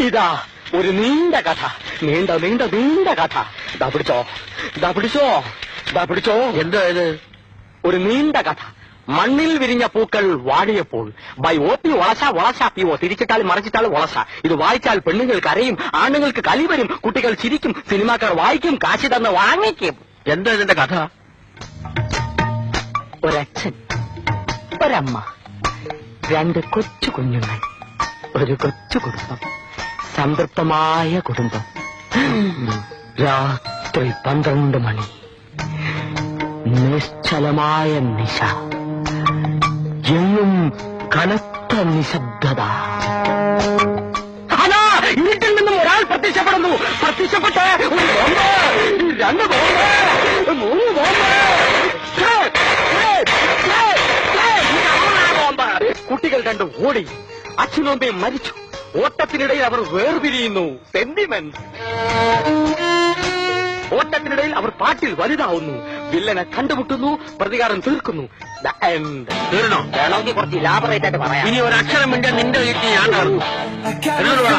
ഇതാ ഒരു നീണ്ട കഥ, നീണ്ട നീണ്ട നീണ്ട കഥ. ദാ പിടിച്ചോ, ദാ പിടിച്ചോ, ദാ പിടിച്ചോ. എന്താ ഇത്? ഒരു നീണ്ട കഥ. മണ്ണിൽ വിരിഞ്ഞ പൂക്കൾ വാടിയപ്പോൾ. ബൈ OP വളശ വളശ PO. തിരിച്ചിട്ടാൽ മറിച്ചിട്ടാൽ വളശ. ഇത് വായിച്ചാൽ പെണ്ണുങ്ങൾ കരയും, ആണുങ്ങൾക്ക് കലി വരും, കുട്ടികൾ ചിരിക്കും, സിനിമാക്കാർ വായിക്കും, കാശി തന്ന് വാങ്ങിക്കും. എന്താ ഇതിന്റെ കഥ? ഒരച്ഛൻ, ഒരമ്മ, 2 കൊച്ചു കുഞ്ഞുങ്ങൾ, ഒരു കൊച്ചു കുടുംബം, സംതൃപ്തമായ കുടുംബം. രാത്രി 12 മണി, നിശ്ചലമായ നിശ, എങ്ങും കനത്ത നിശബ്ദത. അതാ വീട്ടിൽ നിന്നും ഒരാൾ പ്രത്യക്ഷപ്പെടുന്നു. പ്രത്യക്ഷപ്പെട്ട് 1 ബോംബ്, 2 ബോംബ്, 3 ബോംബ്. കുട്ടികൾ 2 ഓടി. അച്ഛനും അമ്മയും മരിച്ചു. ഓട്ടത്തിനിടയിൽ അവർ വേർപിരിയുന്നു. സെന്റിമെന്റ്. ഓട്ടത്തിനിടയിൽ അവർ പാട്ടിൽ വലുതാവുന്നു. വില്ലനെ കണ്ടുമുട്ടുന്നു. പ്രതികാരം തീർക്കുന്നു. തീർന്നോ? വേണമെങ്കിൽ കുറച്ച് ഇലാബറേറ്റ് ആയിട്ട് പറയാം. ഇനി ഒരു അക്ഷരം മിണ്ടാൻ നിന്റെ വീട്ടിൽ ഞാൻ നടന്നു. എന്നോട് പറ.